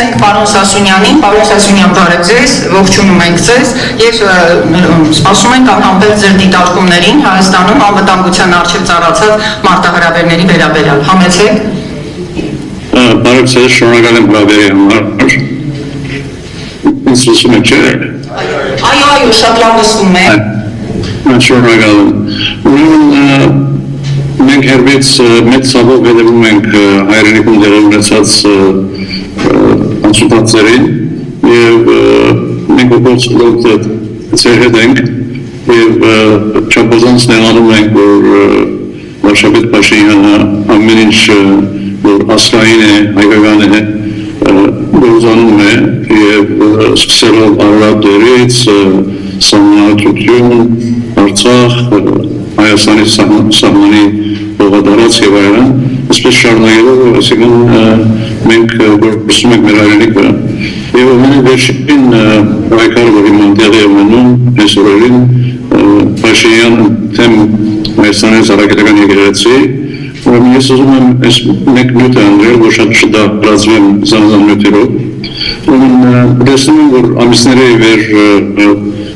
ենք պարոն Սասունյանին, պարոն Սասունյան, բարև ձեզ, ողջունում ենք ձեզ եւ սպասում ենք անհամբեր ձեր դիտարկումներին Հայաստանում անվտանգության առջև ծառացած մարտահրավերների վերաբերյալ։ Համեցեք։ Բարև ձեզ, շնորհակալ եմ բավարարի համար։ Ինձ լսում եք, չէ՞։ Այո, շատ լավ լսվում է։ Շնորհակալ եմ։ Մենք հերվից մեծ ցավով հետևում ենք հայրենիքում տեղի ունեցած անցուդարձերին եւ մենք գործելով ծեր հետ ենք եւ չափազանց նեղանում ենք, որ Վարշավետ Փաշինյանը ամեն ինչ որ ասկային է, հայկական է, գործանում է եւ սկսելով Արարատներից, Սահմանադրություն, Արցախ, Հայաստանի սահմանի բողադարած եւ այլն, այսպես շարունակելով, այսինքն մենք գործում ենք մեր հայրենիքը եւ ամենավերջին պայքարը, որ հիմա տեղի է ունենում այս օրերին, Փաշինյան թեմ Հայաստանի Հանրապետական եկեղեցի, ուրեմն ես ուզում եմ այս մեկ նյութը անդրել, որ շատ շտապ զանազան նյութերով, ուրեմն տեսնում եմ, որ ամիսների վեր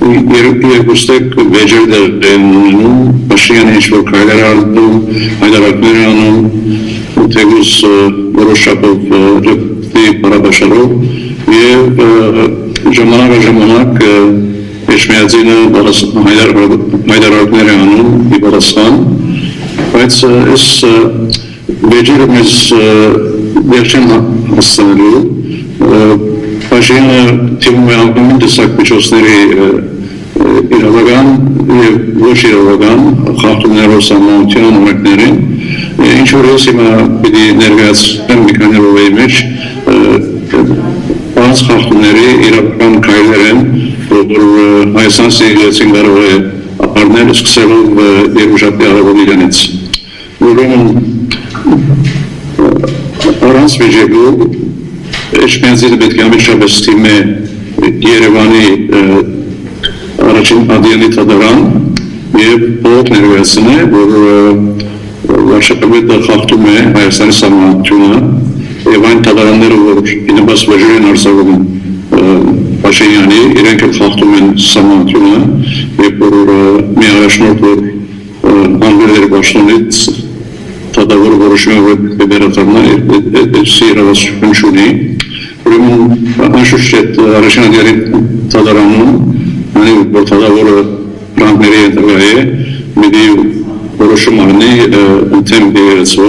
երկուստեք վեջեր դեն ունում, Փաշինյանը ինչ-որ քայլեր անում, հայտարարություններ անում, թեկուզ որոշ չափով լրտի բարաբաշարով եւ ժամանակ Էջմիածինը հայտարարություններ անում ի պատասխան, բայց այս վեջերը մեզ վերջին հասցնելու Փաշինյանը թվում է ամեն տեսակ միջոցների իրավական եւ ոչ իրավական խախտումներով սահմանության օրենքներին, ինչ որ ես հիմա պիտի ներկայացնեմ մի քանի րոպեի մեջ բաց խախտումների իրավական քայլեր են, որ Հայաստանի եկեղեցին կարող է ապարնել սկսելով Երուսաղեմի արևելքից։ Ուրեմն առանց վեճելու Էջմիածինը պետք է ամենաշատս թիմը Երևանի առաջին ադյանի թադարան եւ բոլոր ներկայացնե, որ Վարշավետը խախտում է Հայաստանի սահմանությունը եւ այն թադարանները, որ ինքնաբաց վեճեր են արձակում Փաշինյանի, իրենք էլ խախտում են սահմանությունը եւ որ մի առաջնորդ, որ անգլիացի պաշտոնից թադավորը որոշում է վերադառնա, այս իրավասություն չունի։ Ուրեմն անշուշտ առաջին ադյանի թադարանում որ թադավորը ռանգների ենթակա է, մի որոշում արնի ընդեմ եկեղեցու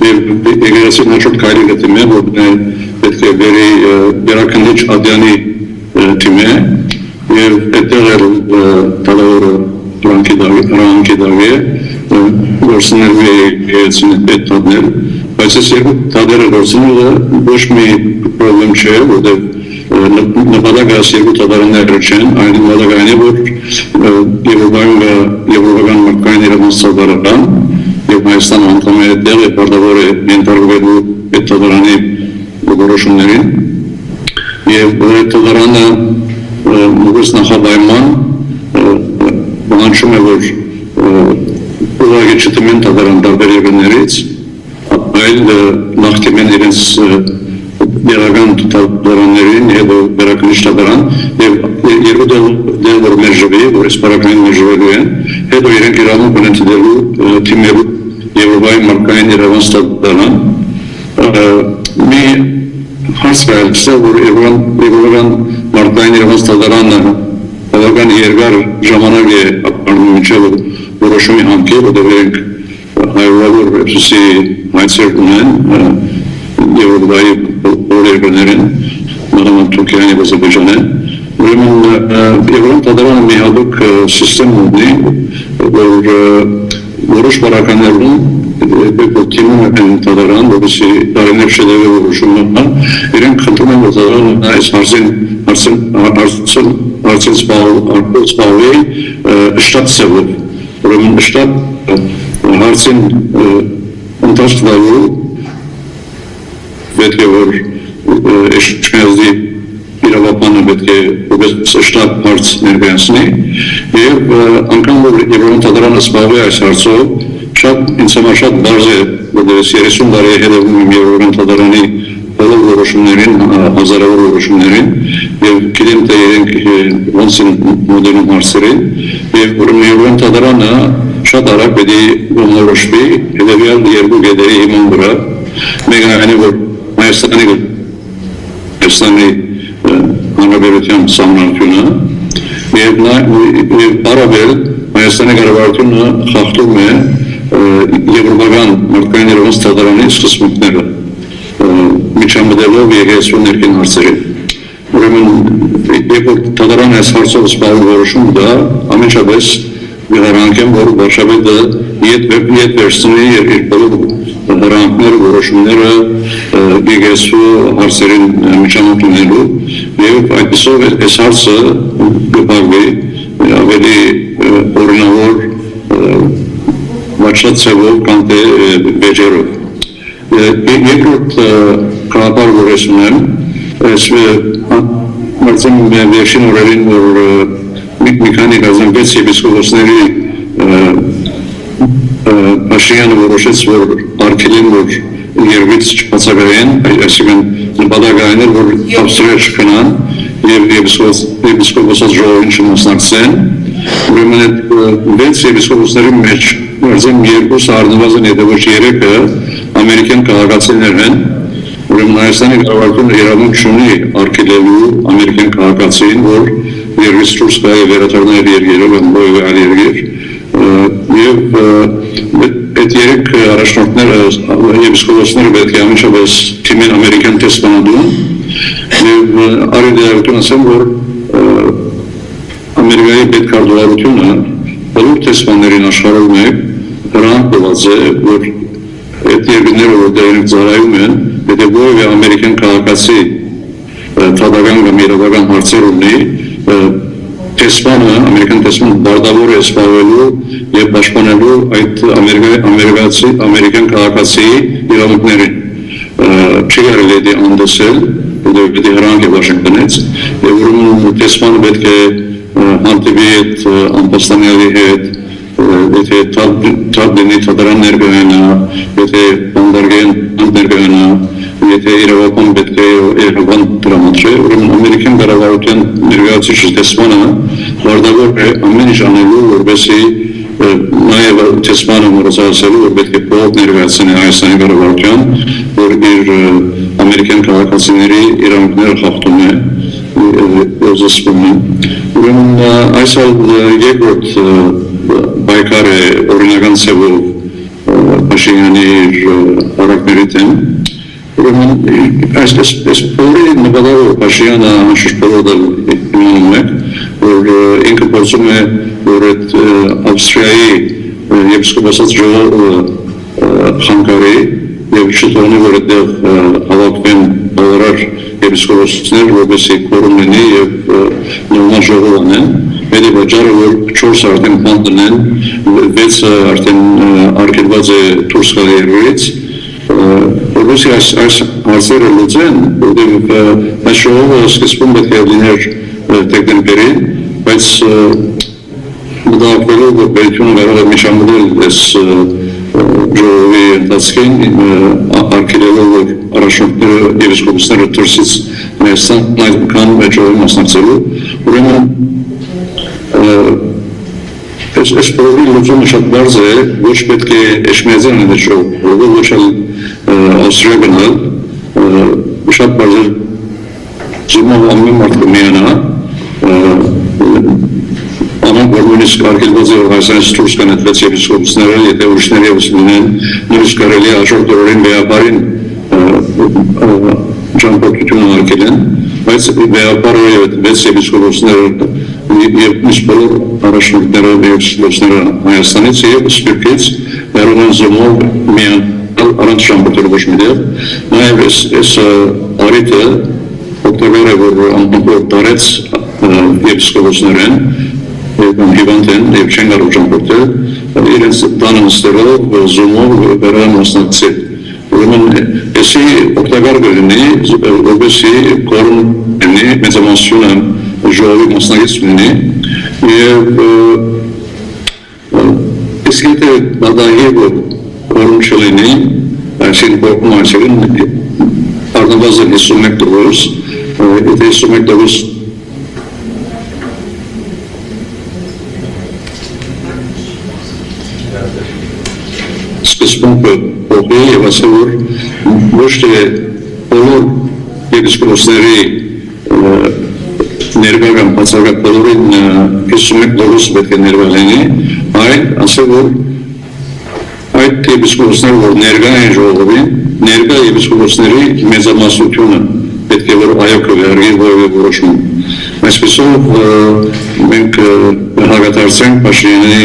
եւ եկեղեցին հաջորդ քայլի գտնում է, որ պետք է բերի վերաքննիչ ադյանի թիմ է եւ այդտեղ էլ թադավորը ռանգի դավի է, գործունեելու է եկեղեցին պետք տանել, բայց այս երկու թադերը գործունեելը ոչ մի պրոբլեմ չէ, որտեղ նպատակը երկու թադարանները չեն, այն նպատակն է, որ Եվրոպական մարդկային իրավունքների թադարան եւ Հայաստանը անդամ է դեղը պարտավոր է ենթարկվելու այդ թադարանի որոշումներին եւ այդ թադարանը ուղղակի նախապայման բանջում է, որ ուղղակի չտմեն թադարան տարբեր երկրներից, այլ նախտիմեն իրենց Երական թադարաններին եւ վերաքննիչ թադարան եւ երկու դեղ որ մերժվի, որ իսպարակային մերժվելու են, հետո իրենք իրավունք ունեն դելու թիմերու Եվրոպայի մարդկային իրավունքների թադարան։ Մի հարց կա, որ Եվրոպական մարդկային իրավունքների թադարանը բավական երկար ժամանակ է ապահովում մինչև որոշումի հանքի, որտեղ իրենք հայրենիքավոր ռեսուրսի հայցեր ունեն Եվրոպայի բոլոր երկրներին, նույնիսկ Թուրքիան եւ Ադրբեջանը, ուրեմն Եվրոպական թադարանը մի հատուկ սիստեմ ունի, որ որոշ բարականներում թիմում են թադարան, որպեսզի տարիներ շեդևը որոշումը, իրենք խնդրում են, որ թադարանը այս հարցին զբաղվի շտաբ ծավալով, ուրեմն շտաբ հարցին ընդհանրապես պետք է որ Էջմիածնի իրավապանը պետք է որպես շտաբ հարց ներկայացնի եւ անգամ որ Եվրոպական թադարանը զբաղվի այս հարցով շատ ինձ համար շատ բարձ է, որտեղ 30 տարի հետևում եմ Եվրոպական թադարանի բոլոր սարքել որոշումներին, հազարավոր որոշումներին եւ գիտեմ թե իրենք ոնց են մոդելում հարցերին եւ ուրեմն Թադարանը շատ արագ պետք է որոշվի հետեւյալ երկու գեդերի հիման վրա մեկը այն որ Հայաստանի հանրապետության սահմանությունը եւ paralel Հայաստանի կառավարությունը խախտում է եվրոպական մարդկային իրավունքների Թադարանի սկզբունքները միջամտելով եկեղեցու ներքին հարցերին ուրեմն երբ Թադարանը այս հարցով զբաղվում որոշում դա ամենաշատս գրանքեմ որ Վարշավեդը իդ վերցնի իր բոլոր հրանքները որոշումները եկեղեցու հարցերին միջամտելու եւ այդպեսով այս հարցը գտնվի ավելի օրինավոր վաճառացվող կամ թե բեջերով երկրորդ կապար որոշումն այս մարդուն վերջին օրերին որ մի քանի գազանբեց եպիսկոպոսների Փաշինյանը որոշեց որ արգելեն որ երկրից չբացակայեն այսինքն նպատակային էր որ Ավստրիա չքնան եւ եպիսկոպոսած ժողովին չմասնակցեն ուրեմն այդ վեց եպիսկոպոսների մեջ Ուրեմն երկուսը առնվազն եթե ոչ երեքը ամերիկյան քաղաքացիներ են ուրեմն Հայաստանի կառավարությունը իրավունք չունի արգելելու ամերիկյան քաղաքացին որ երկրից դուրս գա եւ վերադառնալ երկիրը կամ այլ երկիր եւ այդ երեք առաջնորդները եպիսկոպոսները պետք է ամենաշատս թիմին ամերիկյան տեսփանադուն եւ արիդեալություն ասեմ որ ամերիկայի պետքարտուղարությունը բոլոր տեսփաններին աշխարհում է հրանք տված է որ այդ երկրները որ դրանք ծառայում են եթե որևէ ամերիկյան քաղաքացի թադարան կամ իրավական հարցեր ունի տեսփանը ամերիկյան տեսփանը բարդավոր է սպառելու եւ պաշտպանելու այդ ամերիկյան քաղաքացիի իրավունքներին չի կարելի դա անդեսել որովհետեւ դա հրանք է Վաշինգտոնից եւ ուրեմն տեսփանը պետք է հանդիպի այդ ամբաստանյալի հետ եթե թադենի թադարան ներգանա, եթե բանդարգեն ներգանա, եթե իրավական պետք է իրավական դրամատրե, ուրեմն ամերիկյան կառավարության ներկայացուցիչ տեսփանը վարդավոր է ամեն ինչ անելու, որպեսզի նաև տեսփանը մոռացելու, որ պետք է փոխ ներկայացնի Հայաստանի կառավարության, որ իր ամերիկյան քաղաքացիների իրավունքները խախտում է զսպում է։ Ուրեմն այսօր երկրորդ բայկար է օրինական ծևով Փաշինյանի առակների դեմ ուրեմն այսպես բոլորի նկատելով Փաշինյանը անշուշտ բոլորը իմանում եք որ ինքը փորձում է որ այդ Ավստրիայի եպիսկոպոսած ժողովը խանգարի եւ շտորնի որ այդտեղ հավաքվեն բոլոր եպիսկոպոսներ որպեսզի կորում լինի եւ նորմալ ժողով անեն Մերի վաճառը որ 4 արդեն բանտն են, 6 արդեն արգելված է դուրս գալ երկրից, որովհետեւ այս հարցերը լուծեն, որովհետեւ այս ժողովը սկզբում պետք է լիներ տեխնիկերի, բայց մտածելով որ պետությունը կարող է միջամտել այս ժողովի ընթացքին արգելելով որ առաջնորդները եպիսկոպոսները դուրսից Հայաստան նայական ժողովի մասնակցելու, ուրեմն Այս պրովի լուծումը շատ բարձ է, ոչ պետք է Էշմիածյանն է ժողովը, ոչ էլ Ավստրիա գնալ, շատ բարձ է զումով ամեն մարդ կմիանա, անոնք որ նույնիսկ արգելված է որ Հայաստանից դուրս կանետվեց եպիսկոպոսները, եթե ուրիշներ ևս լինեն, նույնիսկ կարելի է հաջորդ օրերին վեհապարին ճամփորդությունը արգելեն, բայց վեհապարը եւ 6 եպիսկոպոսները եւ միշտ բոլոր առաջնորդները եպիսկոպոսները Հայաստանից եւ Սփյուռքից վերոնան զոմով միան առանց ճամփորդելու ոչ մի դեպք նաեւ այս արիտը օկտոբերը որ ամբողջ տարեց եպիսկոպոսներն եւ հիվանդեն եւ չեն կարող ճամփորդել իրենց տանը նստելով զոմով վերոնան մասնակցել ուրեմն էսի օգտակար կլինի որպեսզի կորում լինի մեծամասնությունը ժողովի մասնակից լինի եւ իսկ եթե դադարի որ կորում չլինի այսին բողում այսին առնվազն 51 դոլար, եթե 51 դոլար սկզբունքը փոխի եւ ասել որ ոչ թե բոլոր եպիսկոպոսների ներկայական բացառակ բոլորին 51 դոլար պետք է ներվազենի, այլ ասել որ այդ եպիսկոպոսները որ ներկա են ժողովին, ներկա եպիսկոպոսների մեծամասնությունը պետք է որ այո կվերգի որևէ որոշում։ Այսպեսով մենք հաղորդարձենք Փաշինյանի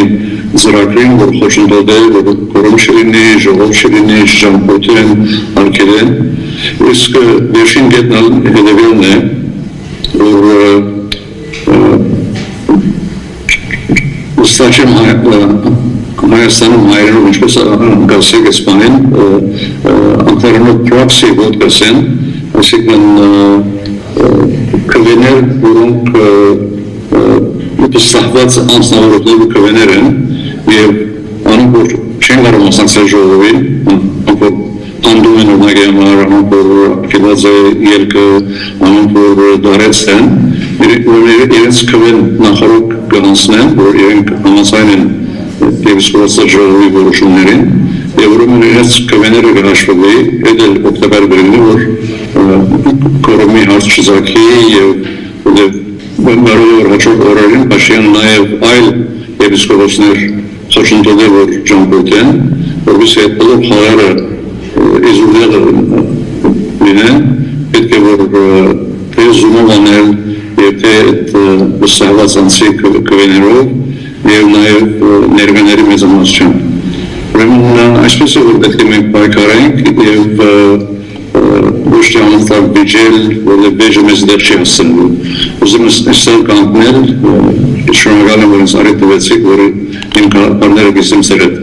ծրագրին, որ խոչընդոտել, որ կորում չլինի, ժողով չլինի, շրջանապատեն, արգելեն, իսկ վերջին կետն հետևյալն է, որ ստաչեմ Հայաստանում հայերով ինչպես գասեք իսպանեն, անկլարանով պրոքսի ոտ գասեն, այսինքն կվեներ, որոնք ստահված անձնավորոտները կվեներ են, և անոնք որ չեն կարող մասնակցել ժողովին, անոնք որ անդում են օրինակի համար, անոնք որ արգելված է ելքը, անոնք որ դարեց են, իրենց կվեն նախարարող գանցնեն, որ իրենք համաձայն են եպիսկոպոսի ժողովի որոշումներին, և ուրեմն իրենց կվեները կհաշվվի, այդ էլ օգտակար կլինի, որ կորոմի հարց չծագի և Բարոյոր հաչոր օրերին Փաշինյանը նաև այլ եպիսկոպոսներ խոչընդոտել որ ճամփորդեն, որովհետև այդ բոլոր խաղերը իզոլյալ լինեն, պետք է որ թե զումով անել և թե ստահված անձի կվեներով և նաև ներկաների մեծամասնությամբ։ Ուրեմն այսպես է որ պետք է մենք պայքարենք և ոչ թե անընդհատ բիջել, որովհետև բեժը մեզ դեռ չի հասցնելու։ Ուզում եմ այստեղ կանգնել, շնորհակալ եմ, որ ինձ առիթ տվեցիք, որ իմ կարները գիսեմ ձեր հետ։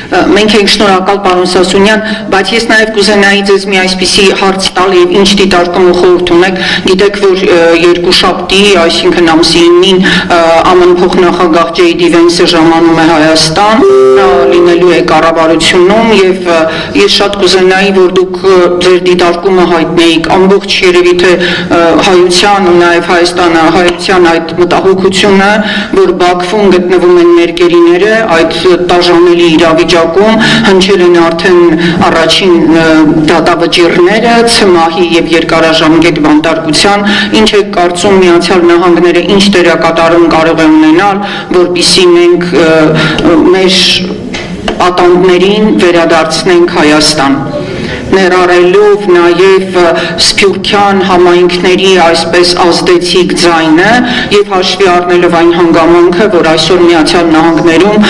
Մենք ենք շնորհակալ պարոն Սասունյան, բայց ես նաև կուզենայի ձեզ մի այսպիսի հարց տալ եւ ինչ դիտարկում ու խորհուրդ ունեք։ Գիտեք, որ երկուշաբթի, այսինքն ամսի 9-ին ԱՄՆ փոխնախագահ J.D. Vance-ը ժամանում է Հայաստան, լինելու է կառավարությունում եւ ես շատ կուզենայի, որ դուք ձեր դիտարկումը հայտնեիք ամբողջ երևի թե հայության ու նաև հայաստանահայության այդ մտահոգությունը, որ Բաքվում գտնվում են մեր գերիները, այդ տաժանելի իրավիճակում հնչել են արդեն առաջին դատավճիռները ցմահի եւ երկարաժամկետ բանտարկության, ինչ է կարծում Միացյալ Նահանգները ինչ դերակատարում կարող է ունենալ, որպեսզի մենք մեր պատանդներին վերադարձնենք Հայաստան, ներառելով նաև Սփյուռքյան համայնքների այսպես ազդեցիկ ձայնը եւ հաշվի առնելով այն հանգամանքը, որ այսօր Միացյալ Նահանգներում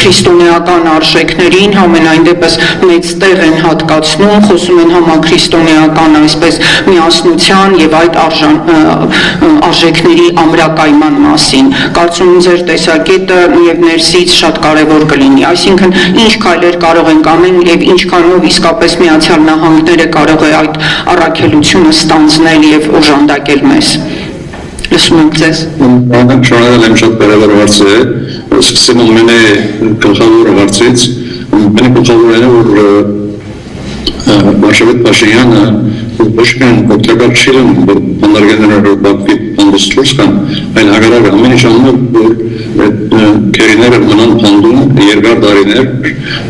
քրիստոնեական արժեքներին համենայն դեպս մեծ տեղ են հատկացնում, խոսում են համաքրիստոնեական այսպես միասնության եւ այդ արժեքների ամրակայման մասին։ Կարծում եմ ձեր տեսակետը եւ ներսից շատ կարեւոր կլինի, այսինքն ինչ քայլեր կարող ենք անել եւ ինչքանով իսկապես Միացյալ Նահանգները կարող է այդ առաքելությունը ստանձնել եւ օժանդակել մեզ։ Լսում եմ ձեզ։ Շնորհակալ եմ, շատ կարևոր հարց է, սկսեմ ամենը գլխավոր հարցից, ամենը գլխավորն է, որ Վարշավետ Փաշինյանը ոչ միայն օգտակար չի լինում, որ բանտարկները Բաքվի բանդից դուրս գան, այլ հակառակը ամեն ինչ անում որ քերիները մնան փանդում երկար տարիներ,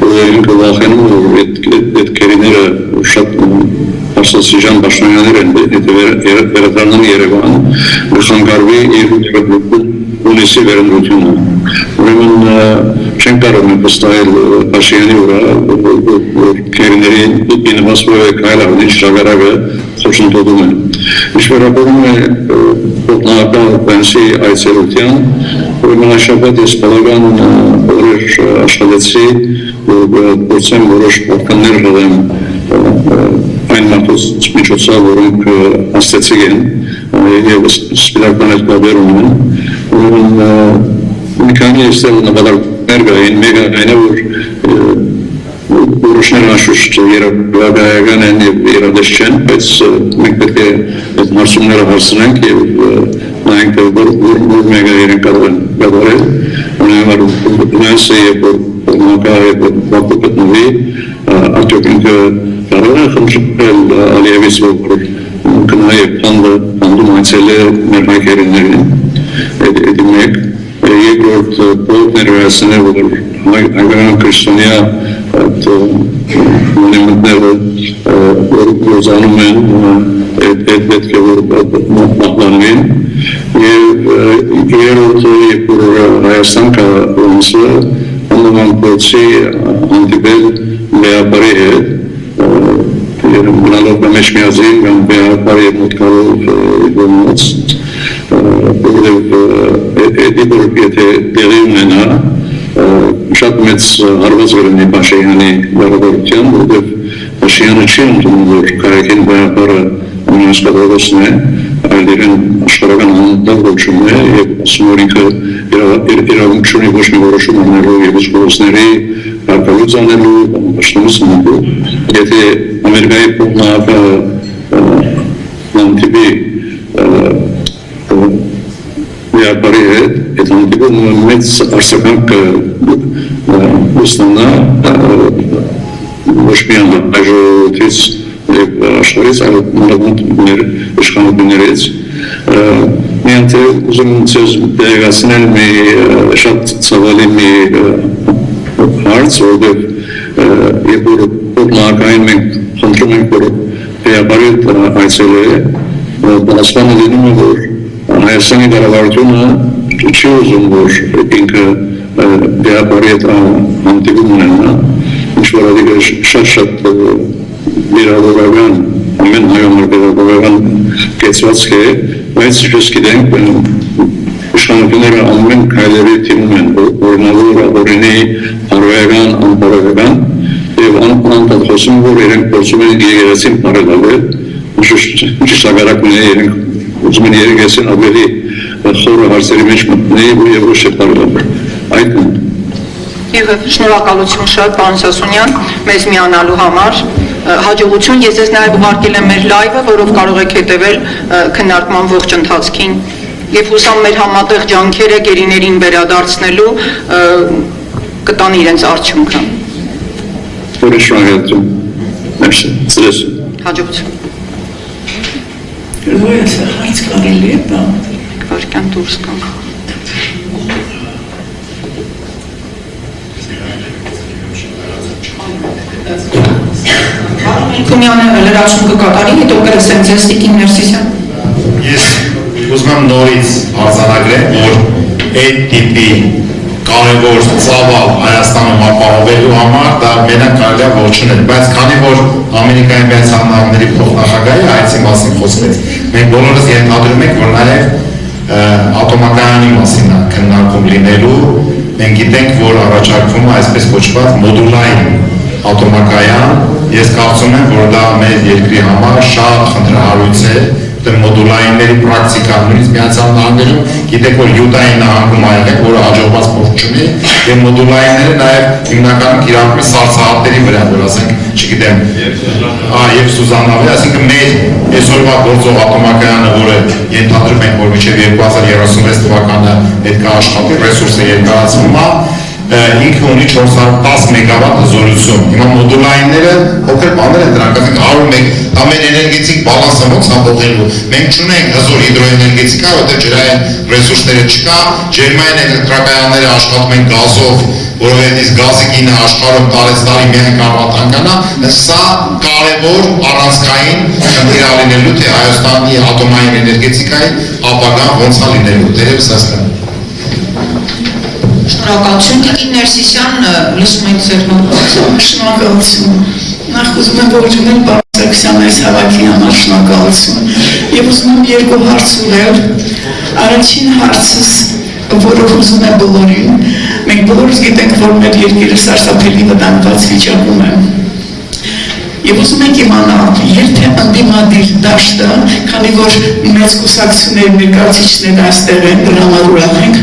որ ինքը վախենում որ այդ քերիները շատ Պարսասիջան Պաշտոնյաներ են վերադառնան Երևան, խանգարվի իր ունիսի վերընտրությունը։ Ուրեմն չեն կարող մենք վստահել Փաշինյանի վրա, որ քերիների ինվաստորը կայլավնի շագարակը խոչընդոտում են։ Ինչ վերաբերում է փոխնախագահ Վանսի այցելության, ուրեմն շաբաթ ես բավական օրեր աշխատեցի, որ փորձեմ որոշ պատկաններ հղեմ այն մարդուց միջոցով, որոնք աստեցիկ են և սպիտական այդ բաբերում են, ուրեմն մի քանի այստեղ նպատակներ կային, մեկը այն է, որ որոշները անշուշտ երևակայական են և երադես չեն, բայց մենք պետք է այդ մարսումները հարցնենք և նայենք որ մեկը իրեն կարող են գավարել, ունենալ Վանսը և որ Բաքու գտնվի, արդյոք ինքը կարող է խնդրել Ալիևից, որ գնա եւ հանդում այցել է մեր հայկերիներին, էդի մեկ, երկրորդ բոլոր ներկայացնել, որ հայկական քրիստոնյա մոնումենտները գործանում են, այդ պետք է որ մատնանվին, եւ երրորդը, երբ որ Հայաստան կառուցը աննման փորձի հանդիպել Բեապարի հետ, մնալով մեջ միազին կամ Բեապարի մոտքալով իդոնոց, որտեղ որ եթե տեղի ունենա, շատ մեծ հարված կլինի Փաշինյանի բարեբարության, որտեղ Փաշինյանը չի ընդունում, որ քաղաքին Բեապարը ամենասկատողոսն է, այլ իրեն աշխարհական անունով ոչում է եւ ասում որ ինքը իրավունք ունի ոչ մի որոշում անելու եւ ուժգործների հարկալուց անելու պաշտոնից անելու եթե Ամերիկայի փոխնախագահը նամտիպի Բեապարի հետ այդ նամտիպը մեծ արսականք ուսնանա ոչ միայն այժմից աշխարհից այլ մանրամասներ իշխանություններից միայն թե ուզում ցեզ դերակացնել մի շատ ցավալի մի հարց որտեղ երբ որ փոխնախագահին մենք խնդրում ենք որ Բեապարի այցել է Պարասպանը լինում է որ Հայաստանի կառավարությունը չի ուզում որ ինքը Բեապարի հետ հանդիպում ունենա ինչ որ adică շատ Բիրավորական, ամեն հայոմար բիրավորական կեցվածք է, բայց ես գիտենք, իշխանությունները ամեն քայլերի թիմում են, օրինավոր, օրինի, արվայական, անպարավական, և անտատ խոսում, որ իրենք փորձում են եկեղեցին բարելավել, ճիշտագարակն է իրենք ուզում են եկեղեցին ավելի խորը հարցերի մեջ մտնել և ոչ է բարելավել, այդ են։ Եվ շնորհակալություն շատ, պարոն Սասունյան, մեզ միանալու համար, հաջողություն, ես ձեզ նաև ուղարկել եմ մեր լայվը, որով կարող եք հետևել քննարկման ողջ ընթացքին եւ հուսամ մեր համատեղ ջանքերը գերիներին վերադարձնելու կտան իրենց արդյունքը։ Շնորհակալություն։ Մերսի, ցտեսություն։ Հաջողություն։ Ո՞րս է հարց կարելի է բան։ Վարքան դուրս գանք։ Քումյանը լրացում կկատարի, հետո կլսեմ ձեզ Տիկին Ներսիսյան։ Ես ուզում եմ նորից արձանագրեմ, որ այդ տիպի կարևոր ծավալ Հայաստանում ապահովելու համար դա մենակ կարելի է ողջունել, բայց քանի որ Ամերիկայի Միացյալ Նահանգների փոխնախագահի այցի մասին խոսվեց, մենք բոլորս ենթադրում ենք, որ նաև ատոմակայանի մասին է քննարկում լինելու, մենք գիտենք, որ առաջարկվում է այսպես կոչված մոդուլային ատոմակայան, ես կարծում եմ, որ դա մեր երկրի համար շատ խնդրահարույց է, մոդուլայինների պրակտիկան, նույնիսկ Միացյալ Նահանգներում, գիտեք, որ Յուտայի նահանգում ա եղել, որը հաջողված փորձ չունի, եւ մոդուլայինները նաեւ հիմնականում կիրառվում են սառցահատների վրա, որ ասենք, չգիտեմ, եւ Սուզաննավի, այսինքն մեր այսօրվա գործող ատոմակայանը, որը ենթադրում ենք, որ մինչեւ 2036 թվականը պետք է աշխատի, ռեսուրսը երկարացվում է, ինքը ունի 410 մեգավատ հզորություն։ Հիմա մոդուլայինները փոքր բաներ են դրանք, ասենք 101 ամեն էներգետիկ բալանսը ոնց հապողելու։ Մենք չունենք հզոր հիդրոէներգետիկա, որտեղ ջրային ռեսուրսները չկա, ջերմային էլեկտրակայանները աշխատում են գազով, որովհետև գազի գինը աշխարհում տարեցտարի միայն կավատանկանա, սա կարևոր առանցքային խնդիր լինելու, թե Հայաստանի ատոմային էներգետիկայի ապագան ոնց է լինելու, դերևս այսքան։ Շնորհակալություն, Տիկին Ներսիսյան, լսում եք ձեր մտածումը։ Շնորհակալություն։ Նախ ուզում եմ ողջունել պարոն Սարգսյան այս հավաքի համար շնորհակալություն։ Եվ ուզում եմ երկու հարց ուղղել։ Առաջին հարցս, որը ուզում եմ բոլորին, մենք բոլորս գիտենք, որ մեր երկիրը սարսափելի վտանգված վիճակում է։ Եվ ուզում ենք իմանալ, եթե ընդդիմադիր դաշտը, քանի որ մեծ կուսակցությունների ներկայացուցիչներ այստեղ են, դրա համար ուրախ ենք,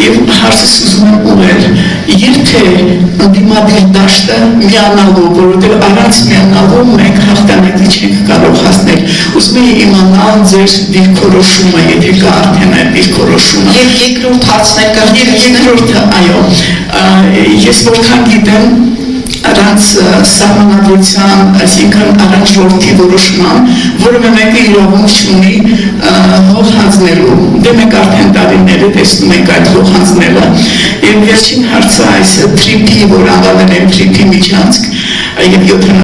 եւ հարցս ուզում եմ ուղղել, եթե ընդդիմադիր դաշտը միանալու, որովհետեւ առանց միանալու մենք հաղթանակի չենք կարող հասնել, ուզում եմ իմանալ ձեր դիրքորոշումը, եթե կա արդեն այդ դիրքորոշումը։ Եվ երկրորդ հարցն է կրկին։ Երկրորդը, այո, ես որքան գիտեմ, առանց սահմանադրության, այսինքն առանց ժողովրդի որոշման, որևէ մեկը իրավունք չունի հող հանձնելու։ Դե մենք արդեն տարիներ է տեսնում ենք այդ հող հանձնելը։ Եվ վերջին հարցը այս թրիփի, որ անվանել են թրիփի միջանցք, եւ